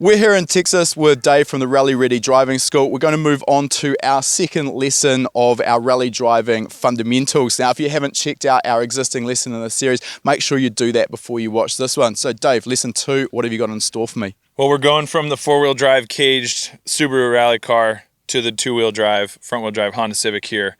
We're here in Texas with Dave from the Rally Ready Driving School. We're going to move on to our second lesson of our rally driving fundamentals. Now, if you haven't checked out our existing lesson in the series, make sure you do that before you watch this one. So Dave, lesson 2, what have you got in store for me? Well, we're going from the four-wheel drive caged Subaru rally car to the two-wheel drive, front-wheel drive Honda Civic here.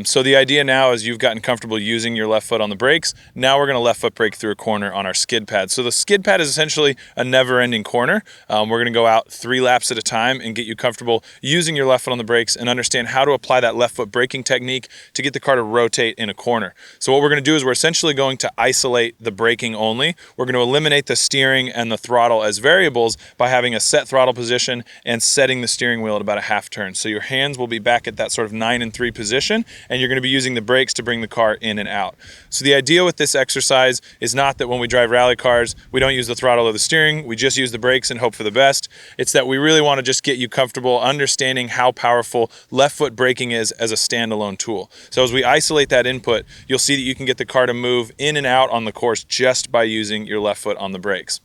So the idea now is you've gotten comfortable using your left foot on the brakes. Now we're going to left foot brake through a corner on our skid pad. So the skid pad is essentially a never-ending corner. We're going to go out 3 laps at a time and get you comfortable using your left foot on the brakes and understand how to apply that left foot braking technique to get the car to rotate in a corner. So what we're going to do is we're essentially going to isolate the braking only. We're going to eliminate the steering and the throttle as variables by having a set throttle position and setting the steering wheel at about a half turn. So your hands will be back at that sort of 9 and 3 position, and you're going to be using the brakes to bring the car in and out. So the idea with this exercise is not that when we drive rally cars, we don't use the throttle or the steering, we just use the brakes and hope for the best. It's that we really want to just get you comfortable understanding how powerful left foot braking is as a standalone tool. So as we isolate that input, you'll see that you can get the car to move in and out on the course just by using your left foot on the brakes.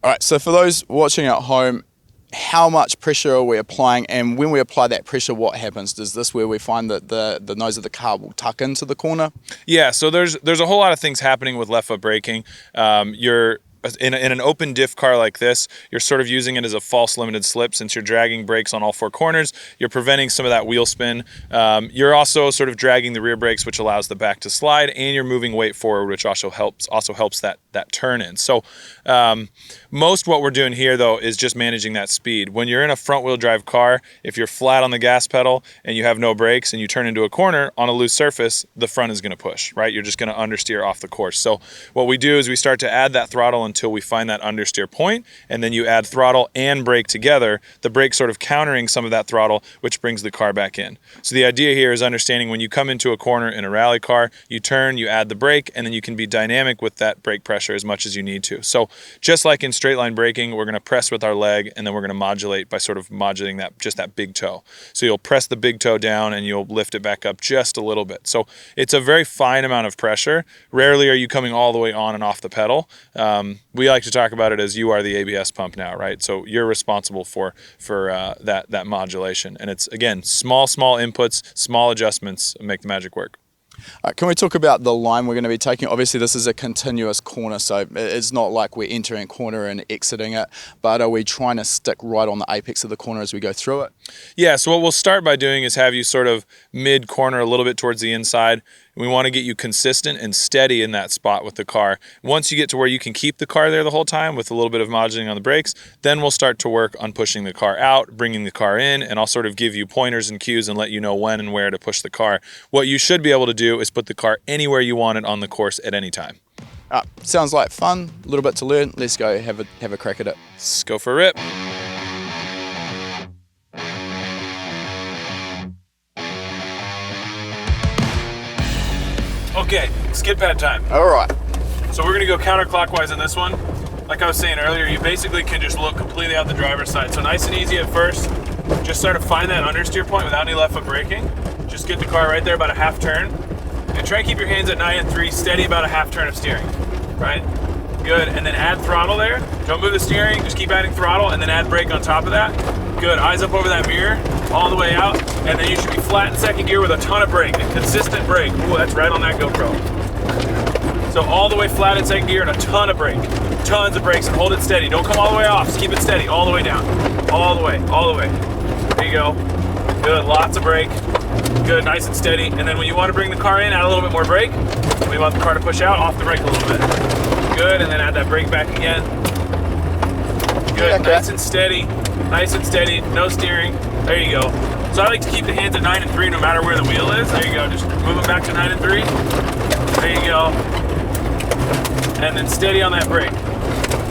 All right, so for those watching at home, how much pressure are we applying, and when we apply that pressure, what happens? Does this where we find that the nose of the car will tuck into the corner? Yeah, so there's a whole lot of things happening with left foot braking. You're in an open diff car like this, you're sort of using it as a false limited slip since you're dragging brakes on all 4 corners. You're preventing some of that wheel spin. You're also sort of dragging the rear brakes, which allows the back to slide, and you're moving weight forward, which also helps that turn in. So most what we're doing here though is just managing that speed. When you're in a front wheel drive car, if you're flat on the gas pedal and you have no brakes and you turn into a corner on a loose surface, the front is going to push, right? You're just going to understeer off the course. So what we do is we start to add that throttle until we find that understeer point, and then you add throttle and brake together, the brake sort of countering some of that throttle, which brings the car back in. So the idea here is understanding when you come into a corner in a rally car, you turn, you add the brake, and then you can be dynamic with that brake pressure as much as you need to. So just like in straight line braking, we're going to press with our leg, and then we're going to modulate by sort of modulating that big toe. So you'll press the big toe down and you'll lift it back up just a little bit. So it's a very fine amount of pressure. Rarely are you coming all the way on and off the pedal. We like to talk about it as you are the ABS pump now, right? So you're responsible for that modulation. And it's, again, small inputs, small adjustments make the magic work. All right, can we talk about the line we're going to be taking? Obviously, this is a continuous corner, so it's not like we're entering a corner and exiting it, but are we trying to stick right on the apex of the corner as we go through it? Yeah, so what we'll start by doing is have you sort of mid-corner a little bit towards the inside. We want to get you consistent and steady in that spot with the car. Once you get to where you can keep the car there the whole time with a little bit of modulating on the brakes, then we'll start to work on pushing the car out, bringing the car in, and I'll sort of give you pointers and cues and let you know when and where to push the car. What you should be able to do is put the car anywhere you want it on the course at any time. Sounds like fun, a little bit to learn. Let's go have a crack at it. Let's go for a rip. Okay, skid pad time. All right. So we're gonna go counterclockwise on this one. Like I was saying earlier, you basically can just look completely out the driver's side. So nice and easy at first. Just sort of find that understeer point without any left foot braking. Just get the car right there about a half turn. And try and keep your hands at 9 and 3, steady about a half turn of steering, right? Good, and then add throttle there. Don't move the steering, just keep adding throttle and then add brake on top of that. Good, eyes up over that mirror, all the way out, and then you should be flat in second gear with a ton of brake, a consistent brake. Ooh, that's right on that GoPro. So all the way flat in second gear and a ton of brake. Tons of brakes, and hold it steady. Don't come all the way off, just keep it steady, all the way down. All the way. There you go. Good, lots of brake. Good, nice and steady. And then when you want to bring the car in, add a little bit more brake. We want the car to push out, off the brake a little bit. Good, and then add that brake back again. Good, okay. Nice and steady, no steering. There you go. So I like to keep the hands at 9 and 3 no matter where the wheel is. There you go, just move them back to 9 and 3. There you go. And then steady on that brake.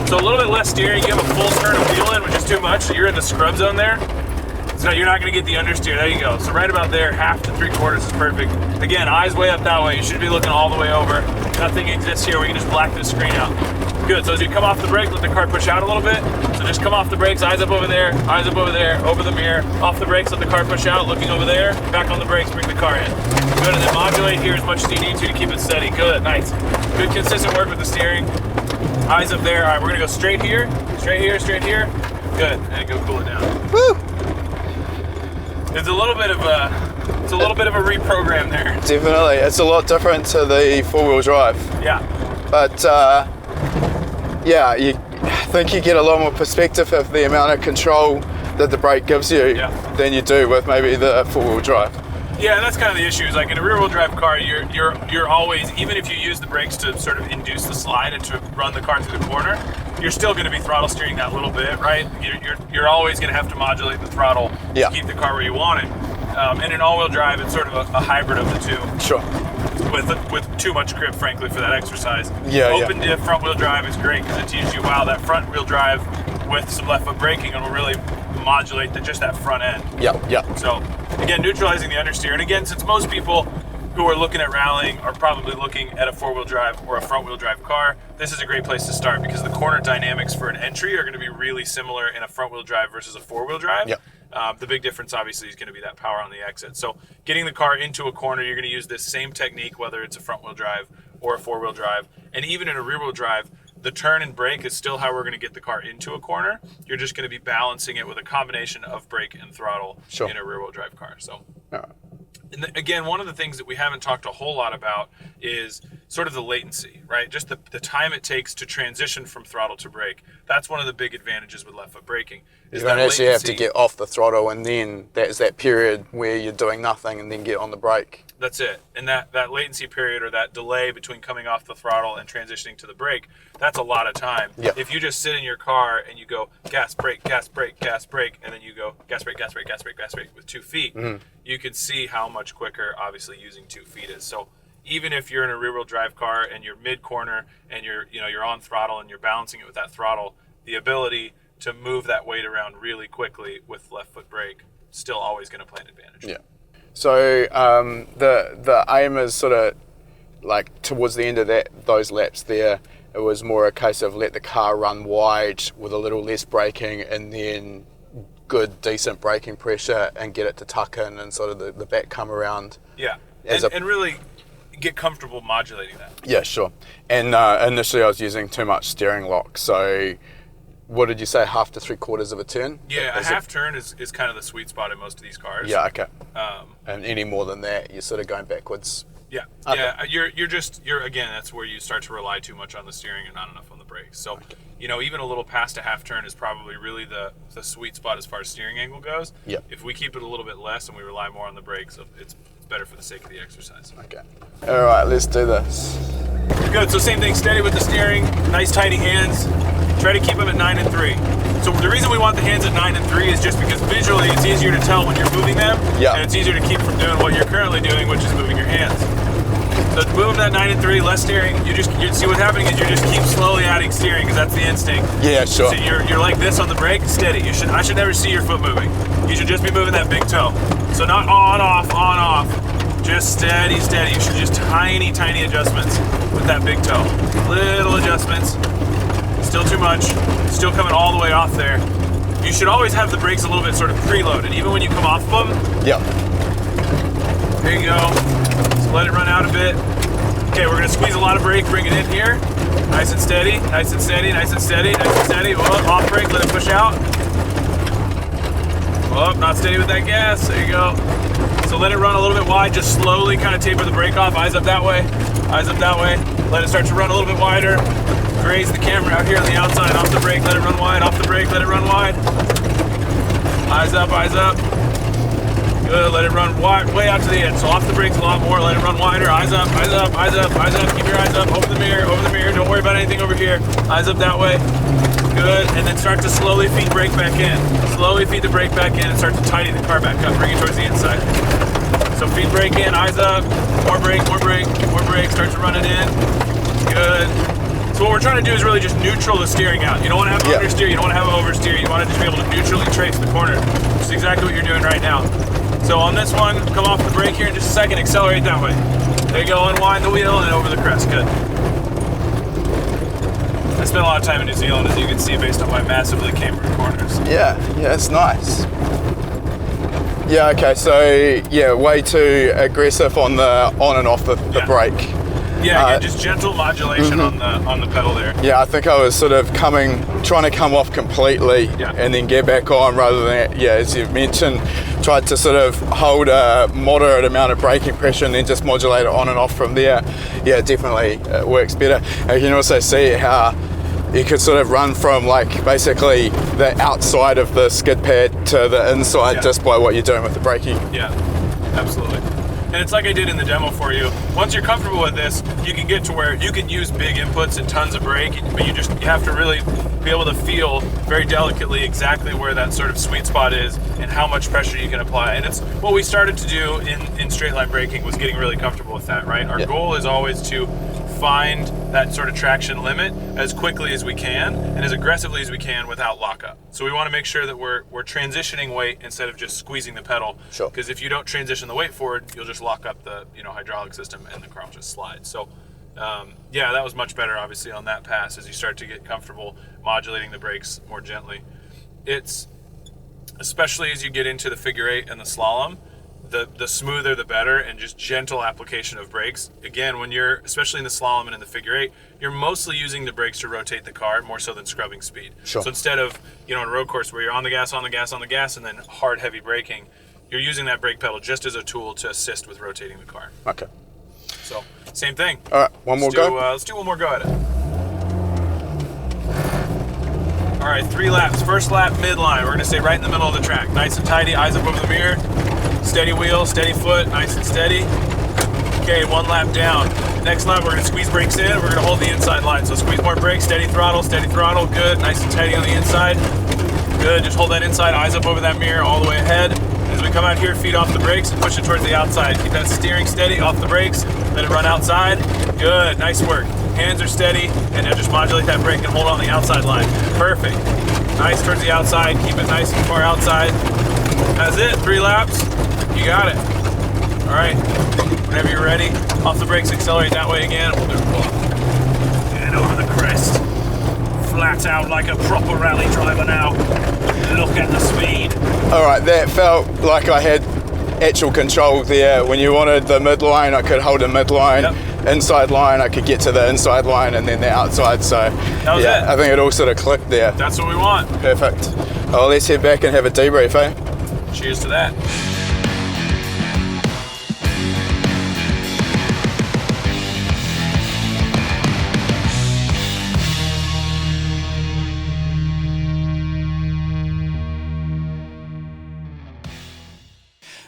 So a little bit less steering, you have a full turn of wheel in, which is too much, so you're in the scrub zone there. So you're not gonna get the understeer, there you go. So right about there, 1/2 to 3/4 is perfect. Again, eyes way up that way. You should be looking all the way over. Nothing exists here where you can just black the screen out. Good, so as you come off the brake, let the car push out a little bit. So just come off the brakes, eyes up over there, over the mirror, off the brakes, let the car push out, looking over there, back on the brakes, bring the car in. Good, and then modulate here as much as you need to keep it steady. Good, nice. Good consistent work with the steering. Eyes up there. All right, we're gonna go straight here, Good, and go cool it down. Woo! It's a little bit of a reprogram there. Definitely, it's a lot different to the four-wheel drive. Yeah. But yeah, I think you get a lot more perspective of the amount of control that the brake gives you than you do with maybe the four-wheel drive. Yeah, and that's kind of the issue. Is like in a rear-wheel drive car, you're always, even if you use the brakes to sort of induce the slide and to run the car through the corner, you're still going to be throttle steering that little bit, right? You're always going to have to modulate the throttle to keep the car where you want it. And in all-wheel drive, it's sort of a hybrid of the two. Sure. With too much grip, frankly, for that exercise. Yeah. Open diff front-wheel drive is great because it teaches you, wow, that front-wheel drive with some left-foot braking, it'll really modulate just that front end. Yeah. So again, neutralizing the understeer. And again, since most people who are looking at rallying are probably looking at a four-wheel drive or a front-wheel drive car, this is a great place to start because the corner dynamics for an entry are going to be really similar in a front-wheel drive versus a four-wheel drive. Yeah. The big difference obviously is going to be that power on the exit. So getting the car into a corner, you're going to use this same technique whether it's a front-wheel drive or a four-wheel drive. And even in a rear-wheel drive, the turn and brake is still how we're going to get the car into a corner. You're just going to be balancing it with a combination of brake and throttle in a rear-wheel drive car. So, and again, one of the things that we haven't talked a whole lot about is sort of the latency, right? Just the time it takes to transition from throttle to brake. That's one of the big advantages with left foot braking. You don't actually have to get off the throttle and then there's that period where you're doing nothing and then get on the brake. That's it. And that latency period or that delay between coming off the throttle and transitioning to the brake, that's a lot of time. Yeah. If you just sit in your car and you go gas, brake, gas, brake, gas, brake, and then you go gas, brake, gas, brake, gas, brake, gas, brake with 2 feet, you can see how much quicker, obviously, using 2 feet is. So even if you're in a rear-wheel drive car and you're mid-corner and you're on throttle and you're balancing it with that throttle, the ability to move that weight around really quickly with left foot brake still always going to play an advantage. Yeah. So the aim is sort of like towards the end of those laps there, it was more a case of let the car run wide with a little less braking and then good, decent braking pressure and get it to tuck in and sort of the back come around. Yeah, and really get comfortable modulating that. Yeah, sure. And initially I was using too much steering lock, so what did you say, half to 3/4 of a turn? Yeah, a half turn is kind of the sweet spot in most of these cars. Yeah, okay. And any more than that, you're sort of going backwards. Yeah, okay. Yeah. You're again, that's where you start to rely too much on the steering and not enough on the brakes. So, even a little past a half turn is probably really the sweet spot as far as steering angle goes. Yeah. If we keep it a little bit less and we rely more on the brakes, it's better for the sake of the exercise. Okay. All right, let's do this. Good. So same thing, steady with the steering, nice tidy hands. Try to keep them at 9 and 3. So the reason we want the hands at 9 and 3 is just because visually it's easier to tell when you're moving them, and it's easier to keep from doing what you're currently doing, which is moving your hands. So move them at 9 and 3, less steering. You see what's happening is you just keep slowly adding steering because that's the instinct. Yeah, sure. So you're like this on the brake, steady. I should never see your foot moving. You should just be moving that big toe. So not on, off. Just steady. You should just tiny adjustments with that big toe. Little adjustments. Still too much. Still coming all the way off there. You should always have the brakes a little bit sort of preloaded, even when you come off of them. Yeah. There you go. So let it run out a bit. Okay, we're gonna squeeze a lot of brake, bring it in here. Nice and steady. Whoa, off brake, let it push out. Whoa, not steady with that gas. There you go. So let it run a little bit wide, just slowly kind of taper the brake off. Eyes up that way. Let it start to run a little bit wider. Graze the camera out here on the outside, off the brake, let it run wide, off the brake, let it run wide. Eyes up. Good, let it run wide, way out to the end. So off the brakes a lot more, let it run wider. Eyes up. Keep your eyes up, over the mirror. Don't worry about anything over here. Eyes up that way. Good, and then start to slowly feed brake back in. Slowly feed the brake back in and start to tidy the car back up. Bring it towards the inside. So feed brake in, eyes up. More brake. Start to run it in. Good. So what we're trying to do is really just neutral the steering out. You don't want to have understeer, you don't want to have oversteer. You want to just be able to neutrally trace the corner, which is exactly what you're doing right now. So on this one, come off the brake here in just a second, accelerate that way. There you go, unwind the wheel and over the crest, good. I spent a lot of time in New Zealand, as you can see, based on my massively cambered corners. Yeah, it's nice. Yeah, okay, so way too aggressive on the on and off the brake. Yeah, just gentle modulation on the pedal there. Yeah, I think I was sort of trying to come off completely and then get back on rather than, as you mentioned, tried to sort of hold a moderate amount of braking pressure and then just modulate it on and off from there. Yeah, it definitely works better. And you can also see how you could sort of run from like basically the outside of the skid pad to the inside just by what you're doing with the braking. Yeah, absolutely. And it's like I did in the demo for you. Once you're comfortable with this, you can get to where you can use big inputs and tons of brake, but you have to really be able to feel very delicately exactly where that sort of sweet spot is and how much pressure you can apply. And it's what we started to do in straight line braking, was getting really comfortable with that, right? Our goal is always to find that sort of traction limit as quickly as we can and as aggressively as we can without lockup. So we want to make sure that we're transitioning weight instead of just squeezing the pedal. Sure. Because if you don't transition the weight forward, you'll just lock up the hydraulic system and the car will just slide. So that was much better obviously on that pass as you start to get comfortable modulating the brakes more gently. It's especially as you get into the figure eight and the slalom, the smoother the better, and just gentle application of brakes. Again, when you're, especially in the slalom and in the figure eight, you're mostly using the brakes to rotate the car more so than scrubbing speed. Sure. So instead of, in a road course where you're on the gas, and then hard, heavy braking, you're using that brake pedal just as a tool to assist with rotating the car. Okay. So, same thing. All right, one more go. Let's do one more go at it. All right, 3 laps. First lap, midline. We're gonna stay right in the middle of the track. Nice and tidy, eyes up over the mirror. Steady wheel, steady foot, nice and steady. Okay, 1 lap down. Next lap, we're gonna squeeze brakes in. We're gonna hold the inside line. So squeeze more brakes, steady throttle, good. Nice and tidy on the inside. Good, just hold that inside, eyes up over that mirror all the way ahead. As we come out here, feet off the brakes and push it towards the outside. Keep that steering steady, off the brakes, let it run outside. Good, nice work. Hands are steady, and now just modulate that brake and hold on the outside line. Perfect. Nice towards the outside, keep it nice and far outside. That's it, 3 laps. You got it. All right, whenever you're ready, off the brakes, accelerate that way again. We'll do and over the crest. Flat out like a proper rally driver now. Look at the speed. All right, that felt like I had actual control there. When you wanted the midline, I could hold a midline. Yep. Inside line, I could get to the inside line and then the outside. So that was it. I think it all sort of clicked there. That's what we want. Perfect. Oh, let's head back and have a debrief, eh? Cheers to that.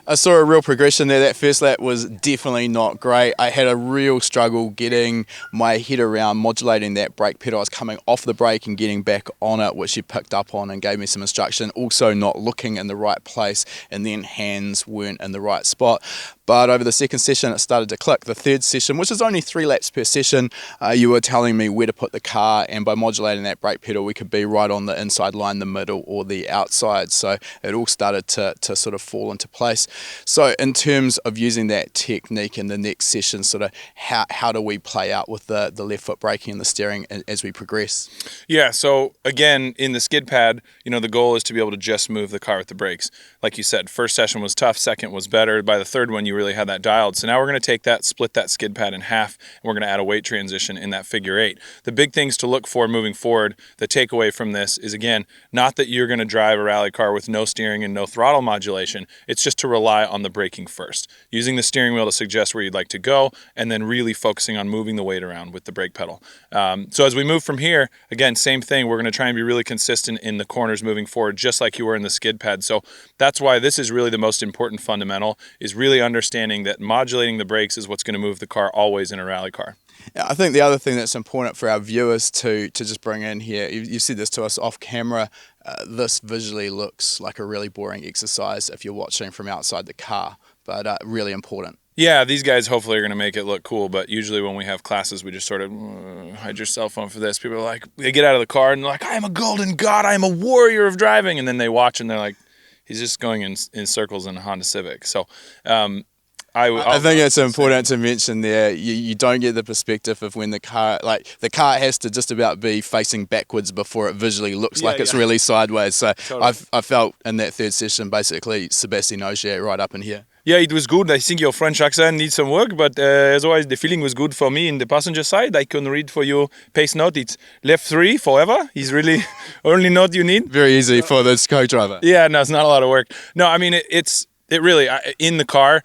I saw a real progression there. That first lap was definitely not great. I had a real struggle getting my head around modulating that brake pedal. I was coming off the brake and getting back on it, which you picked up on and gave me some instruction. Also not looking in the right place, and then hands weren't in the right spot. But over the second session, it started to click. The third session, which is only 3 laps per session, you were telling me where to put the car, and by modulating that brake pedal, we could be right on the inside line, the middle, or the outside. So it all started to sort of fall into place. So in terms of using that technique in the next session, sort of how do we play out with the left foot braking and the steering as we progress? Yeah, so again, in the skid pad, the goal is to be able to just move the car with the brakes. Like you said, first session was tough, second was better. By the third one, you really had that dialed. So now we're going to take that, split that skid pad in half, and we're going to add a weight transition in that figure eight. The big things to look for moving forward, the takeaway from this is, again, not that you're going to drive a rally car with no steering and no throttle modulation. It's just to rely on the braking first, using the steering wheel to suggest where you'd like to go, and then really focusing on moving the weight around with the brake pedal. So as we move from here, again, same thing. We're going to try and be really consistent in the corners moving forward, just like you were in the skid pad. So that's why this is really the most important fundamental, is really understanding that modulating the brakes is what's going to move the car always in a rally car. Yeah, I think the other thing that's important for our viewers to just bring in here, you said this to us off camera, this visually looks like a really boring exercise if you're watching from outside the car, but really important. Yeah, these guys hopefully are going to make it look cool, but usually when we have classes, we just sort of hide your cell phone for this. People are like, they get out of the car and they're like, I am a golden god, I am a warrior of driving. And then they watch and they're like, he's just going in circles in a Honda Civic. So I think it's important to mention there, you don't get the perspective of when the car has to just about be facing backwards before it visually looks like it's really sideways. So totally. I felt in that third session, basically, Sebastian Ogier right up in here. Yeah, it was good. I think your French accent needs some work, but otherwise the feeling was good for me in the passenger side. I can read for you pace note. It's left 3 forever. Is really only note you need. Very easy for this co-driver. Yeah, no, it's not a lot of work. No, I mean it really in the car.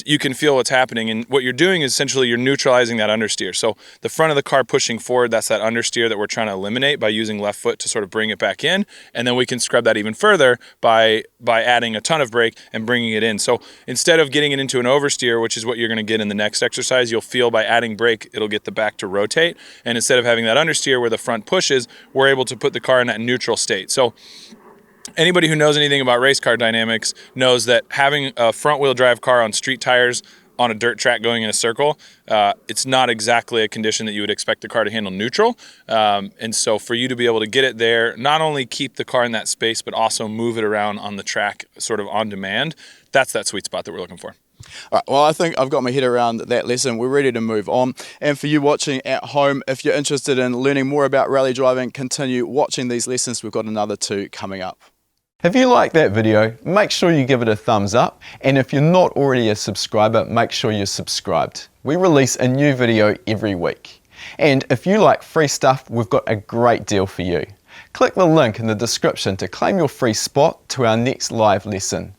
You can feel what's happening, and what you're doing is essentially you're neutralizing that understeer. So the front of the car pushing forward, that's that understeer that we're trying to eliminate by using left foot to sort of bring it back in, and then we can scrub that even further by adding a ton of brake and bringing it in. So instead of getting it into an oversteer, which is what you're going to get in the next exercise, you'll feel by adding brake, it'll get the back to rotate, and instead of having that understeer where the front pushes, we're able to put the car in that neutral state. So anybody who knows anything about race car dynamics knows that having a front-wheel drive car on street tires on a dirt track going in a circle, it's not exactly a condition that you would expect the car to handle neutral. And so for you to be able to get it there, not only keep the car in that space, but also move it around on the track sort of on demand, that's that sweet spot that we're looking for. All right, well, I think I've got my head around that lesson. We're ready to move on. And for you watching at home, if you're interested in learning more about rally driving, continue watching these lessons. We've got another 2 coming up. If you like that video, make sure you give it a thumbs up, and if you're not already a subscriber, make sure you're subscribed. We release a new video every week. And if you like free stuff, we've got a great deal for you. Click the link in the description to claim your free spot to our next live lesson.